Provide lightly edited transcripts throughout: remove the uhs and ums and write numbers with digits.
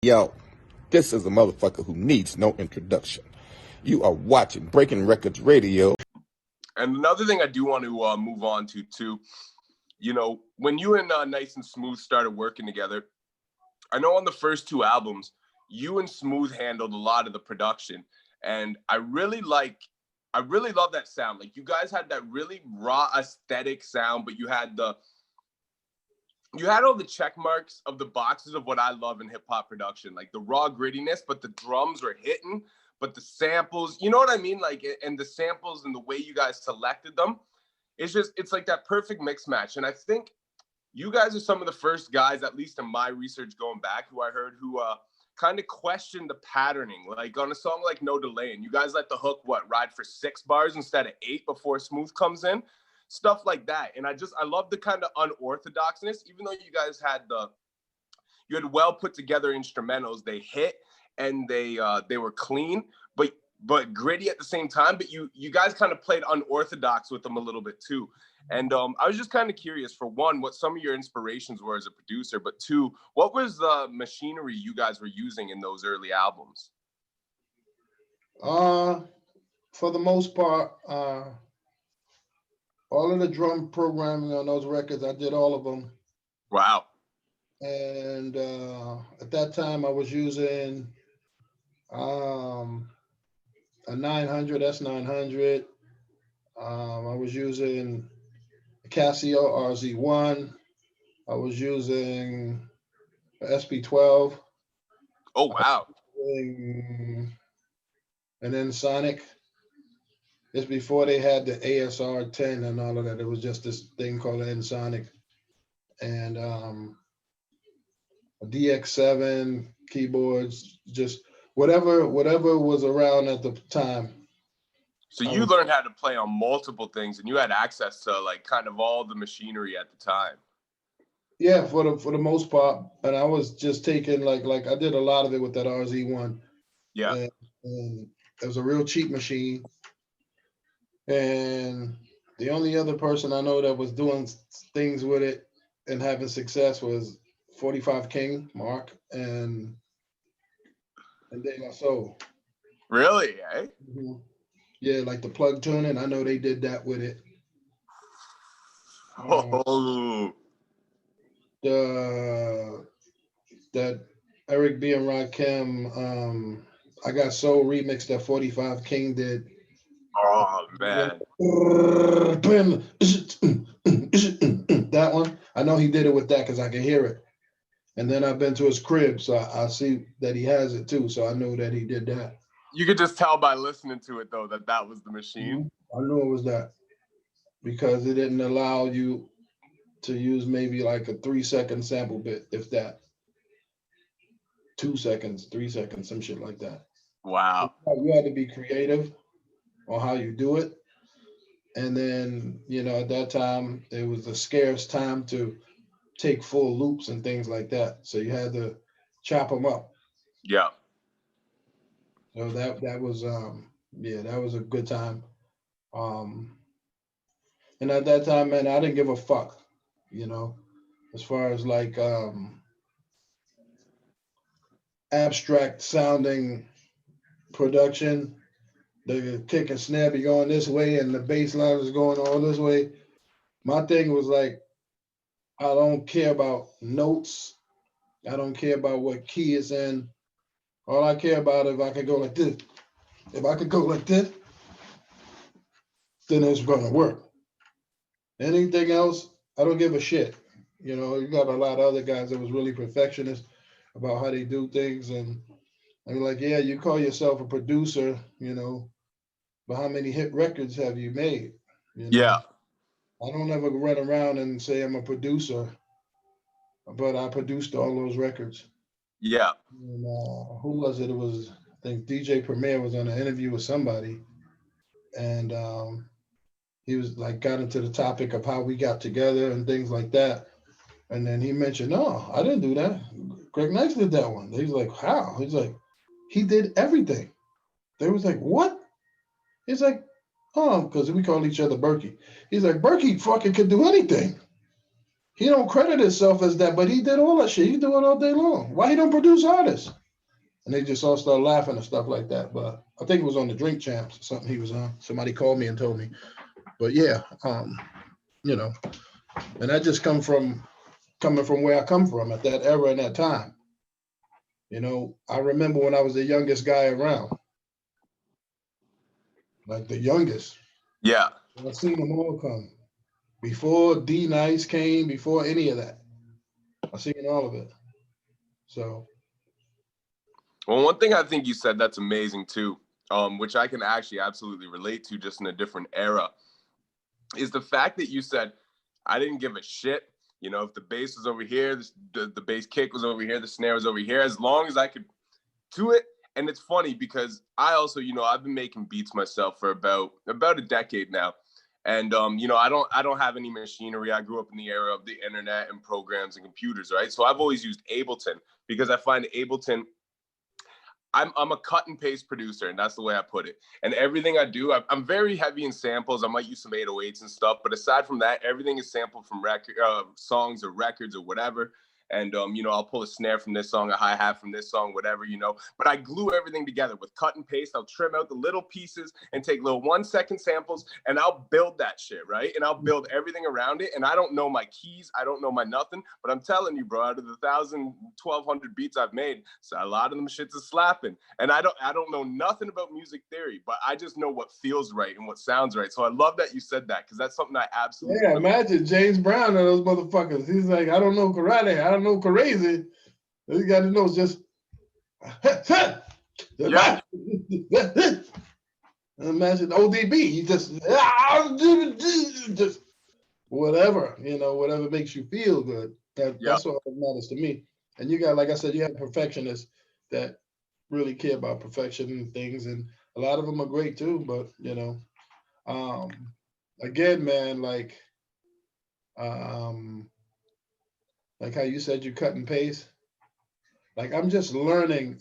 Yo, this is a motherfucker who needs no introduction. You are watching Breaking Records Radio. And another thing I do want to move on to too, you know, when you and Nice and Smooth started working together, I know on the first two albums, you and Smooth handled a lot of the production, and I really love that sound. Like, you guys had that really raw aesthetic sound, but you had all the check marks of the boxes of what I love in hip hop production, like the raw grittiness, but the drums were hitting, but the samples, you know what I mean? Like, and the samples and the way you guys selected them, it's like that perfect mix match. And I think you guys are some of the first guys, at least in my research going back, who I heard who kind of questioned the patterning. Like on a song like No Delay, and you guys let the hook, ride for 6 bars instead of 8 before Smooth comes in. Stuff like that. And I love the kind of unorthodoxness, even though you guys had well put together instrumentals. They hit and they were clean, but gritty at the same time. But you guys kind of played unorthodox with them a little bit too. And I was just kind of curious, for one, what some of your inspirations were as a producer, but two, what was the machinery you guys were using in those early albums? For the most part, all of the drum programming on those records, I did all of them. Wow. And at that time, I was using a 900, S900. I was using a Casio RZ1. I was using a SP12. Oh, wow. And then Sonic. It's before they had the ASR 10 and all of that. It was just this thing called N-Sonic. And a DX7, keyboards, just whatever was around at the time. So you learned how to play on multiple things, and you had access to like kind of all the machinery at the time. Yeah, for the most part. And I was just taking like I did a lot of it with that RZ1. Yeah. And it was a real cheap machine. And the only other person I know that was doing things with it and having success was 45 King, Mark, and De La Soul. Really, eh? Mm-hmm. Yeah, like the plug tuning. I know they did that with it. That Eric B. and Rakim, I Got Soul remix that 45 King did. Oh, man. That one, I know he did it with that because I can hear it. And then I've been to his crib, so I see that he has it too. So I know that he did that. You could just tell by listening to it, though, that was the machine. I knew it was that because it didn't allow you to use maybe like a 3-second sample bit, if that. 2 seconds, 3 seconds, some shit like that. Wow. You had to be creative on how you do it. And then, you know, at that time, it was a scarce time to take full loops and things like that. So you had to chop them up. Yeah. So that was, that was a good time. And at that time, man, I didn't give a fuck, you know, as far as like abstract sounding production. The kick and snare be going this way and the bass line is going all this way. My thing was like, I don't care about notes. I don't care about what key it's in. All I care about, if I could go like this. If I could go like this, then it's gonna work. Anything else, I don't give a shit. You know, you got a lot of other guys that was really perfectionist about how they do things. And I'm like, yeah, you call yourself a producer, you know, but how many hit records have you made? You know? Yeah. I don't ever run around and say I'm a producer, but I produced all those records. Yeah. And, who was it? It was, I think DJ Premier was on an interview with somebody. And he was like, got into the topic of how we got together and things like that. And then he mentioned, no, I didn't do that. Greg Nice did that one. He's like, how? He's like, he did everything. They was like, what? He's like, oh, because we call each other Berkey. He's like, Berkey fucking could do anything. he don't credit himself as that, but he did all that shit. He do it all day long. Why he don't produce artists? And they just all start laughing and stuff like that. But I think it was on the Drink Champs or something he was on. Somebody called me and told me. But yeah, you know, and that just coming from where I come from at that era and that time. You know, I remember when I was the youngest guy around, like the youngest. Yeah. I seen them all come before D Nice came, before any of that. I seen all of it. So. Well, one thing I think you said that's amazing too, which I can actually absolutely relate to just in a different era, is the fact that you said, I didn't give a shit. You know, if the bass was over here, the bass kick was over here, the snare was over here, as long as I could do it. And it's funny because I also, you know, I've been making beats myself for about a decade now. And, you know, I don't have any machinery. I grew up in the era of the internet and programs and computers, right? So I've always used Ableton because I find Ableton, I'm a cut and paste producer, and that's the way I put it. And everything I do, I'm very heavy in samples. I might use some 808s and stuff, but aside from that, everything is sampled from songs or records or whatever. And, you know, I'll pull a snare from this song, a hi-hat from this song, whatever, you know. But I glue everything together with cut and paste. I'll trim out the little pieces and take little 1-second samples, and I'll build that shit, right? And I'll build everything around it. And I don't know my keys. I don't know my nothing. But I'm telling you, bro, out of the 1,000, 1,200 beats I've made, so a lot of them shits are slapping. And I don't know nothing about music theory, but I just know what feels right and what sounds right. So I love that you said that, because that's something I absolutely Imagine James Brown and those motherfuckers. He's like, I don't know karate, I don't know crazy. You got to know just. Yeah. Imagine ODB. He just whatever, you know, whatever makes you feel good. That's what matters to me. And you got, like I said, you have perfectionists that really care about perfection and things, and a lot of them are great too. But you know, again, man, like how you said you cut and paste. Like I'm just learning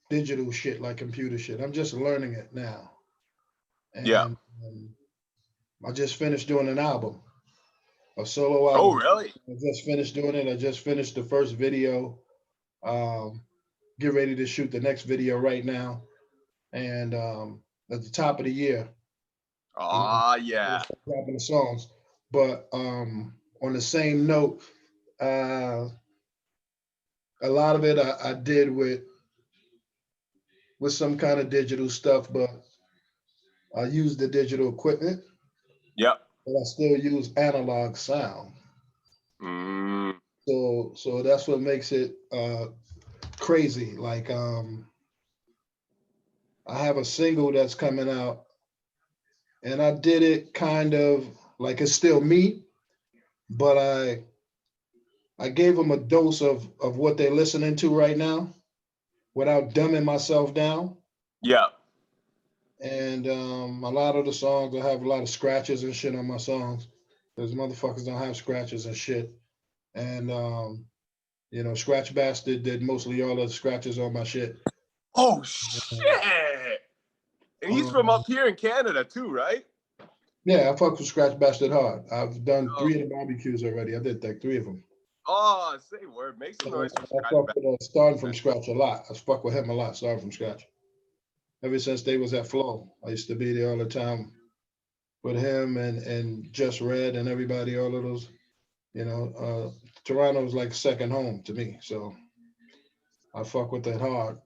digital shit, like computer shit. I'm just learning it now. And I just finished doing an album, a solo album. Oh, really? I just finished doing it. I just finished the first video. Get ready to shoot the next video right now. And at the top of the year. Yeah. Dropping the songs. But on the same note, a lot of it I did with some kind of digital stuff, but I use the digital equipment. Yep. But I still use analog sound. So that's what makes it crazy. Like I have a single that's coming out, and I did it kind of like it's still me, but I gave them a dose of what they're listening to right now without dumbing myself down. Yeah. And a lot of the songs, I have a lot of scratches and shit on my songs, because motherfuckers don't have scratches and shit. And you know, Scratch Bastard did mostly all the scratches on my shit. Oh shit! And he's from up here in Canada too, right? Yeah, I fuck with Scratch Bastard hard. I've done 3 of the barbecues already. I did like 3 of them. Oh, say word. Make some noise. I fuck with starting from scratch a lot. I fuck with him a lot, starting from scratch. Ever since they was at Flow, I used to be there all the time with him and Just Red and everybody, all of those. You know, Toronto was like second home to me. So I fuck with that hard.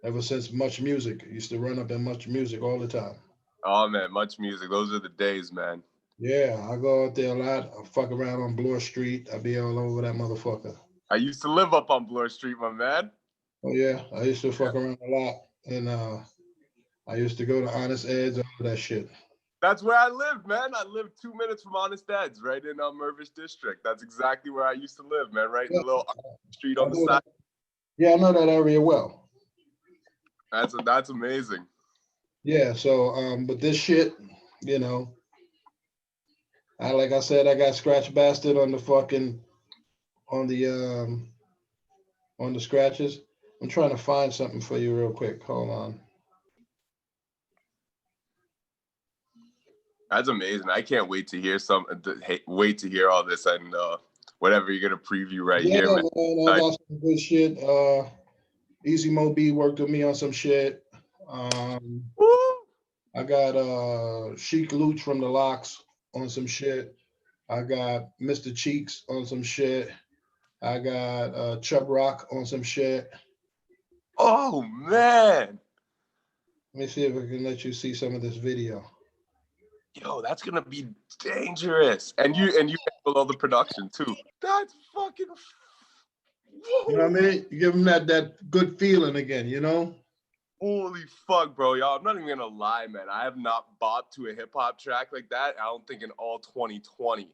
Ever since Much Music, I used to run up in Much Music all the time. Oh man, Much Music. Those are the days, man. Yeah, I go out there a lot. I fuck around on Bloor Street. I be all over that motherfucker. I used to live up on Bloor Street, my man. Oh yeah, I used to fuck around a lot, and I used to go to Honest Ed's, all of that shit. That's where I lived, man. I lived 2 minutes from Honest Ed's, right in Mervish District. That's exactly where I used to live, man. Right in the little street on the side. Yeah, I know that area well. That's amazing. Yeah. So, but this shit, you know, like I said, I got Scratch Bastard on the fucking on the scratches. I'm trying to find something for you real quick. Hold on. That's amazing. I can't wait to hear wait to hear all this and whatever you're gonna preview right Yeah, here, man. man, I got some good shit. Easy Mo B worked with me on some shit. Woo! I got Chic Luch from the Locks on some shit. I got Mr. Cheeks on some shit. I got Chub Rock on some shit. Oh man. Let me see if I can let you see some of this video. Yo, that's gonna be dangerous. And you handle all the production too. That's fucking. You know what I mean? You give them that good feeling again, you know? Holy fuck, bro, y'all. I'm not even gonna lie, man. I have not bopped to a hip hop track like that. I don't think in all 2020.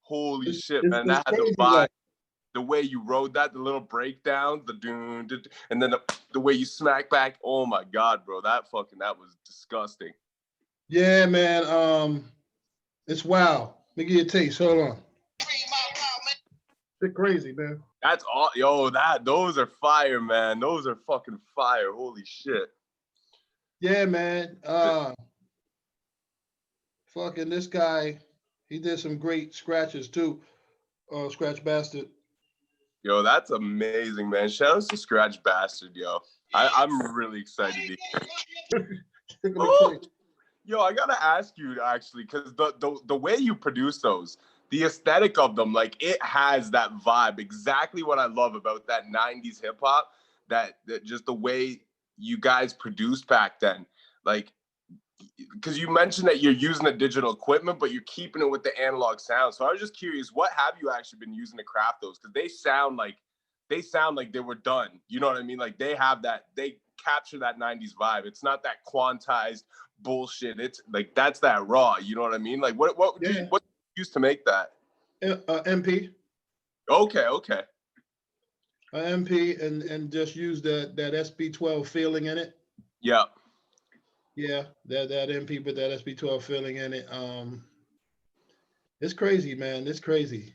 Holy shit, man. That had the vibe. The way you rode that, the little breakdowns, the doon, and then the way you smack back. Oh my god, bro. That was disgusting. Yeah, man. It's wow. Let me give you a taste. Hold on. It's crazy, man. That's all, yo. Those are fire, man. Those are fucking fire. Holy shit. Yeah, man. Fucking this guy, he did some great scratches too. Scratch Bastard. Yo, that's amazing, man. Shout out to Scratch Bastard, yo. I'm really excited to hear. Yo, I gotta ask you actually, because the way you produce those, the aesthetic of them, like it has that vibe. Exactly what I love about that 90s hip hop, that just the way you guys produced back then. Like, because you mentioned that you're using the digital equipment, but you're keeping it with the analog sound. So I was just curious, what have you actually been using to craft those? Because they sound like they were done. You know what I mean? Like they capture that 90s vibe. It's not that quantized bullshit. It's like that's that raw. You know what I mean? Like what you use to make that? MP. Okay. MP and just use that SB12 feeling in it. Yeah. Yeah, that MP with that SB12 feeling in it. It's crazy, man. It's crazy.